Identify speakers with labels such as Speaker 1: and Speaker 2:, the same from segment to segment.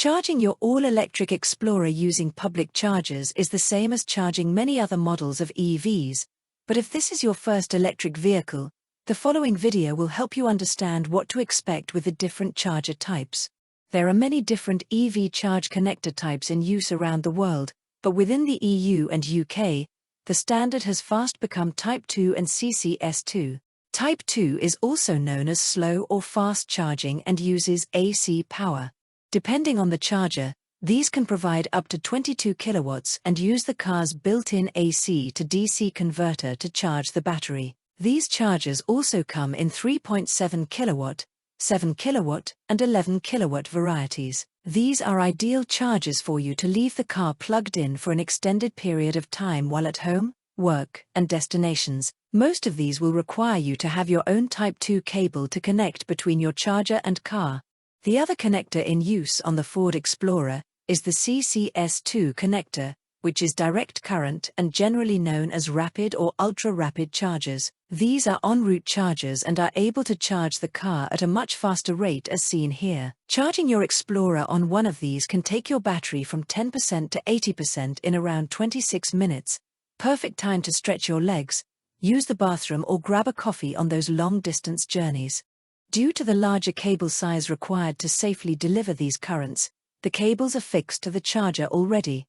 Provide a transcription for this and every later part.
Speaker 1: Charging your all-electric Explorer using public chargers is the same as charging many other models of EVs, but if this is your first electric vehicle, the following video will help you understand what to expect with the different charger types. There are many different EV charge connector types in use around the world, but within the EU and UK, the standard has fast become Type 2 and CCS2. Type 2 is also known as slow or fast charging and uses AC power. Depending on the charger, these can provide up to 22 kilowatts and use the car's built-in AC to DC converter to charge the battery. These chargers also come in 3.7 kilowatt, 7 kilowatt, and 11 kilowatt varieties. These are ideal chargers for you to leave the car plugged in for an extended period of time while at home, work, and destinations. Most of these will require you to have your own Type 2 cable to connect between your charger and car. The other connector in use on the Ford Explorer is the CCS2 connector, which is direct current and generally known as rapid or ultra-rapid chargers. These are en route chargers and are able to charge the car at a much faster rate as seen here. Charging your Explorer on one of these can take your battery from 10% to 80% in around 26 minutes. Perfect time to stretch your legs, use the bathroom or grab a coffee on those long-distance journeys. Due to the larger cable size required to safely deliver these currents, the cables are fixed to the charger already.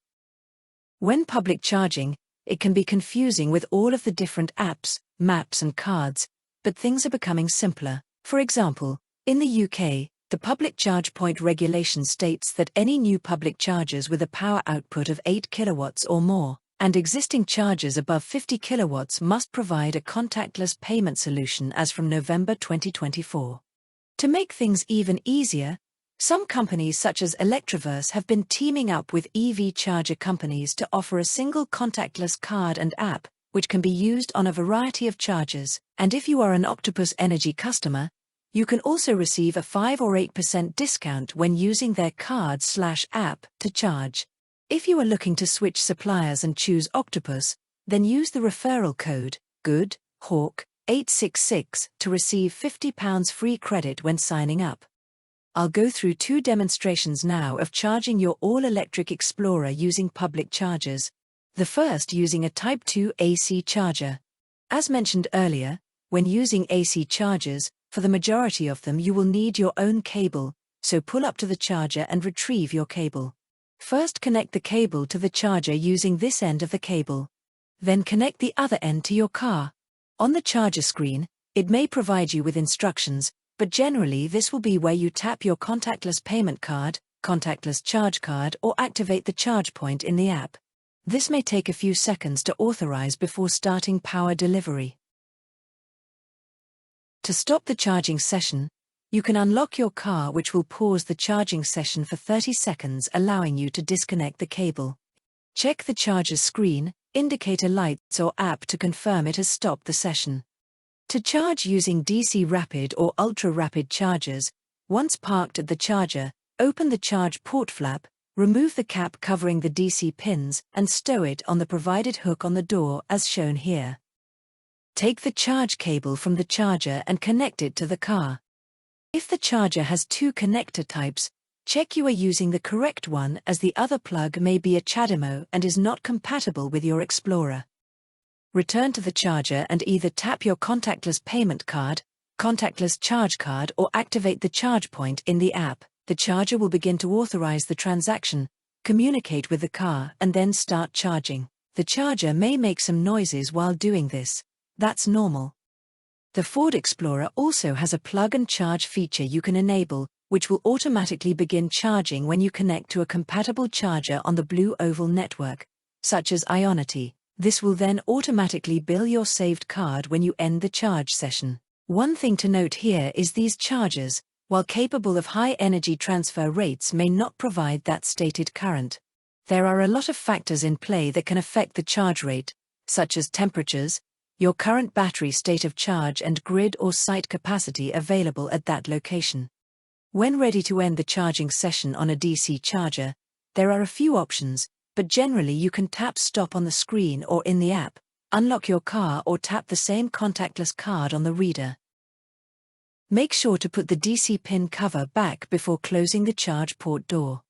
Speaker 1: When public charging, it can be confusing with all of the different apps, maps and cards, but things are becoming simpler. For example, in the UK, the public charge point regulation states that any new public chargers with a power output of 8 kilowatts or more, and existing chargers above 50 kilowatts must provide a contactless payment solution as from November 2024. To make things even easier, some companies such as Electroverse have been teaming up with EV charger companies to offer a single contactless card and app, which can be used on a variety of chargers. And if you are an Octopus Energy customer, you can also receive a 5 or 8% discount when using their card/app to charge. If you are looking to switch suppliers and choose Octopus, then use the referral code GOODHAWK866 to receive £50 free credit when signing up. I'll go through 2 demonstrations now of charging your all-electric Explorer using public chargers. The first using a Type 2 AC charger. As mentioned earlier, when using AC chargers, for the majority of them you will need your own cable, so pull up to the charger and retrieve your cable. First connect the cable to the charger using this end of the cable. Then connect the other end to your car. On the charger screen, it may provide you with instructions, but generally this will be where you tap your contactless payment card, contactless charge card or activate the charge point in the app. This may take a few seconds to authorize before starting power delivery. To stop the charging session, you can unlock your car, which will pause the charging session for 30 seconds, allowing you to disconnect the cable. Check the charger's screen, indicator lights or app to confirm it has stopped the session. To charge using DC rapid or ultra-rapid chargers, once parked at the charger, open the charge port flap, remove the cap covering the DC pins, and stow it on the provided hook on the door as shown here. Take the charge cable from the charger and connect it to the car. If the charger has 2 connector types, check you are using the correct one, as the other plug may be a CHAdeMO and is not compatible with your Explorer. Return to the charger and either tap your contactless payment card, contactless charge card or activate the charge point in the app. The charger will begin to authorize the transaction, communicate with the car and then start charging. The charger may make some noises while doing this. That's normal. The Ford Explorer also has a plug and charge feature you can enable, which will automatically begin charging when you connect to a compatible charger on the Blue Oval network, such as Ionity. This will then automatically bill your saved card when you end the charge session. One thing to note here is these chargers, while capable of high energy transfer rates, may not provide that stated current. There are a lot of factors in play that can affect the charge rate, such as temperatures, your current battery state of charge and grid or site capacity available at that location. When ready to end the charging session on a DC charger, there are a few options, but generally you can tap stop on the screen or in the app, unlock your car or tap the same contactless card on the reader. Make sure to put the DC pin cover back before closing the charge port door.